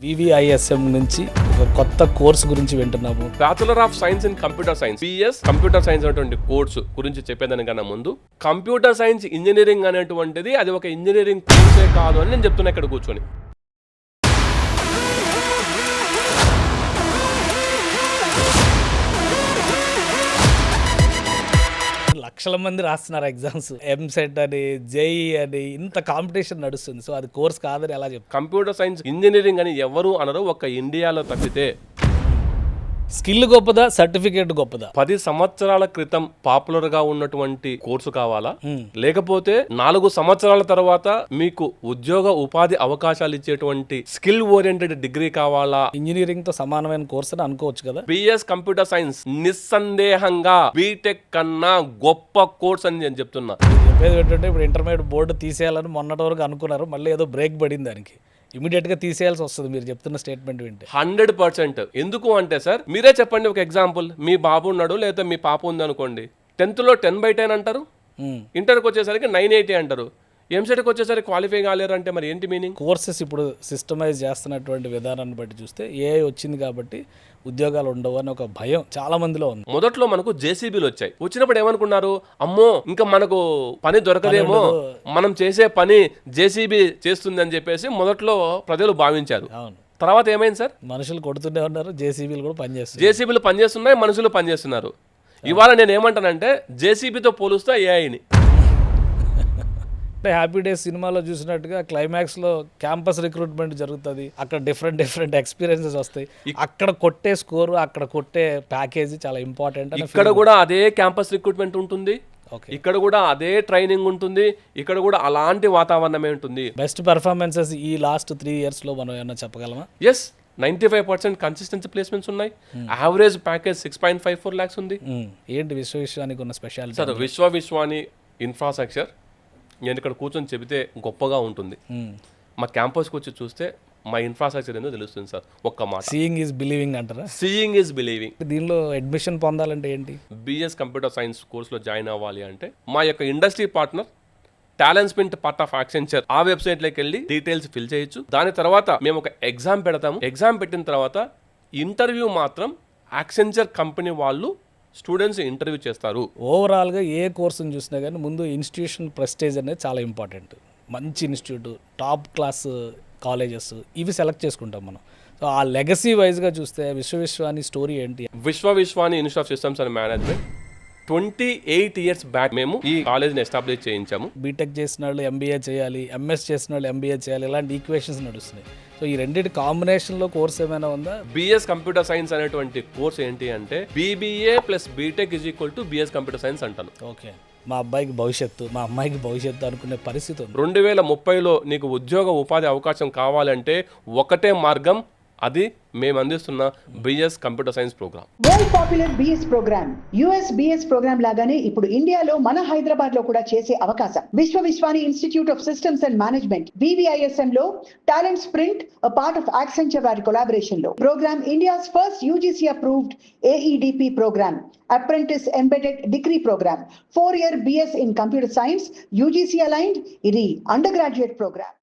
వివిఐఎస్ఎం నుంచి ఒక కొత్త కోర్సు గురించి వింటున్నాము. Bachelor of science in computer science, BS computer science అనేటువంటి కోర్సు గురించి చెప్పేదానికన్నా ముందు కంప్యూటర్ సైన్స్ ఇంజనీరింగ్ అనేటువంటిది అది ఒక ఇంజనీరింగ్ కోర్సే కాదు అని నేను చెప్తున్నా ఇక్కడ కూర్చొని. లక్షల మంది రాస్తున్నారు ఎగ్జామ్స్, ఎంసెట్ అని, జేఈ అని, ఇంత కాంపిటీషన్ నడుస్తుంది. సో అది కోర్స్ కాదని ఎలా చెప్తారు? కంప్యూటర్ సైన్స్ ఇంజనీరింగ్ అని ఎవరు అనరు ఒక్క ఇండియాలో తప్పితే. స్కిల్ గొప్పదా, సర్టిఫికేట్ గొప్పదా? 10 సంవత్సరాల క్రితం పాపులర్ గా ఉన్నటువంటి కోర్సు కావాలా, లేకపోతే 4 సంవత్సరాల తర్వాత మీకు ఉద్యోగ ఉపాధి అవకాశాలు ఇచ్చేటువంటి స్కిల్ ఓరియంటెడ్ డిగ్రీ కావాలా? ఇంజనీరింగ్ తో సమానమైన కోర్స్ అని అనుకోవచ్చు కదా. బిఎస్ కంప్యూటర్ సైన్స్ నిస్సందేహంగా బీటెక్ కన్నా గొప్ప కోర్స్ అని నేను చెప్తున్నా. చెప్పేది ఏంటంటే ఇప్పుడు ఇంటర్మీడియట్ బోర్డు తీసేయాలని మొన్నటి వరకు అనుకున్నారు, మళ్ళీ ఏదో బ్రేక్ పడింది దానికి. ఇమీడియట్ గా తీసేయాల్సి వస్తుంది మీరు చెప్తున్న స్టేట్మెంట్ వింటే. 100%. ఎందుకు అంటే సార్ మీరే చెప్పండి ఒక ఎగ్జాంపుల్. మీ బాబు ఉన్నాడు లేదా మీ పాప ఉంది అనుకోండి, 10th లో 10/10 అంటారు, ఇంటర్కి వచ్చేసరికి 980 అంటారు, ఎంసెట్కి వచ్చేసరికి క్వాలిఫై కాలేరు అంటే మరి ఏంటి మీనింగ్? కోర్సెస్ ఇప్పుడు సిస్టమైజ్ చేస్తున్నటువంటి విధానాన్ని బట్టి చూస్తే ఏఐ వచ్చింది కాబట్టి ఉద్యోగాలు ఉండవు అని ఒక భయం చాలా మందిలో ఉంది. మొదట్లో మనకు జేసీబీలు వచ్చాయి, వచ్చినప్పుడు ఏమనుకున్నారు, అమ్మో ఇంకా మనకు పని దొరకదేమో, మనం చేసే పని జేసీబీ చేస్తుంది అని చెప్పేసి మొదట్లో ప్రజలు భావించారు. అవును. తర్వాత ఏమైంది సార్? మనుషులు కొడుతూనే ఉన్నారు, జేసీబీలు కూడా పనిచేస్తారు. జేసీబీలు పనిచేస్తున్నాయి, మనుషులు పనిచేస్తున్నారు. ఇవాళ నేను ఏమంటానంటే జేసీబీతో పోలుస్తా ఏఐని. హ్యాపీ డేస్ సినిమాలో చూసినట్టుగా క్లైమాక్స్ లో క్యాంపస్ రిక్రూట్మెంట్ జరుగుతుంది, అక్కడ డిఫరెంట్ ఎక్స్పీరియన్సెస్ వస్తాయి, అక్కడ కొట్టే స్కోర్, అక్కడ కొట్టే ప్యాకేజీ చాలా ఇంపార్టెంట్. ఇక్కడ కూడా అదే క్యాంపస్ రిక్రూట్మెంట్ ఉంటుంది, ఇక్కడ కూడా అదే ట్రైనింగ్ ఉంటుంది, ఇక్కడ కూడా అలాంటి వాతావరణమే ఉంటుంది. బెస్ట్ పెర్ఫార్మెన్సెస్ ఈ లాస్ట్ 3 years లో మనం ఏమన్నా చెప్పగలమా? ఎస్, 95% కన్సిస్టెన్సీ ప్లేస్మెంట్స్ ఉన్నాయి. యావరేజ్ ప్యాకేజ్ 6.54 lakhs ఉంది. ఏంటి విశ్వానికి ఉన్న స్పెషాలిటీ? సార్ విశ్వాని ఇన్ఫ్రాస్ట్రక్చర్ నేను ఇక్కడ కూర్చొని చెబితే గొప్పగా ఉంటుంది, మా క్యాంపస్కి వచ్చి చూస్తే మా ఇన్ఫ్రాస్ట్రక్చర్ ఏందో తెలుస్తుంది సార్. ఒక్క మాట, సీయింగ్ ఈజ్ బిలీవింగ్ అంటారా? Seeing is believing. దీనిలో అడ్మిషన్ పొందాలంటే ఏంటి? బిఎస్ కంప్యూటర్ సైన్స్ కోర్సులో జాయిన్ అవ్వాలి అంటే మా యొక్క industry partner talent sprint part of Accenture ఆ వెబ్సైట్లోకి వెళ్ళి డీటెయిల్స్ ఫిల్ చేయొచ్చు. దాని తర్వాత మేము ఒక ఎగ్జామ్ పెడతాము. ఎగ్జామ్ పెట్టిన తర్వాత ఇంటర్వ్యూ మాత్రం యాక్సెంచర్ కంపెనీ వాళ్ళు స్టూడెంట్స్ ఇంటర్వ్యూ చేస్తారు. ఓవరాల్గా ఏ కోర్సుని చూసినా కానీ ముందు ఇన్స్టిట్యూషన్ ప్రెస్టేజ్ అనేది చాలా ఇంపార్టెంట్. మంచి ఇన్స్టిట్యూట్, టాప్ క్లాస్ కాలేజెస్ ఇవి సెలెక్ట్ చేసుకుంటాం మనం. సో ఆ లెగసీ వైజ్గా చూస్తే విశ్వాని స్టోరీ ఏంటి? Vishwani institute of systems and management 28 years back మేము ఈ కాలేజ్ని ఎస్టాబ్లిష్ చేయించాము. బీటెక్ చేసిన వాళ్ళు ఎంబీఏ చేయాలి, ఎంఎస్ చేసిన వాళ్ళు ఎంబీఏ చేయాలి, ఇలాంటి ఈక్వేషన్స్ నడుస్తున్నాయి. సో ఈ రెండింటి కాంబినేషన్లో కోర్స్ ఏమైనా ఉందా? బిఎస్ కంప్యూటర్ సైన్స్ అనేటువంటి కోర్స్ ఏంటి అంటే BBA plus BTech is equal to BS computer science అంటాను. ఓకే, మా అబ్బాయికి భవిష్యత్తు, మా అమ్మాయికి భవిష్యత్తు అనుకునే పరిస్థితి ఉంది. 2030లో నీకు ఉద్యోగ ఉపాధి అవకాశం కావాలంటే ఒకటే మార్గం, అది మేము అందిస్తున్న BS computer science program. World popular BS program, US BS program లాగానే ఇప్పుడు ఇండియాలో మన హైదరాబాద్ లో కూడా చేసే అవకాశం. Vishwani institute of systems and management VVISM లో TalentSprint part of Accenture వారి కొలాబరేషన్ లో program India's first UGC approved AEDP program, apprentice embedded degree program, 4-year BS in computer science, UGC aligned. ఇది అండర్ గ్రాడ్యుయేట్ ప్రోగ్రామ్.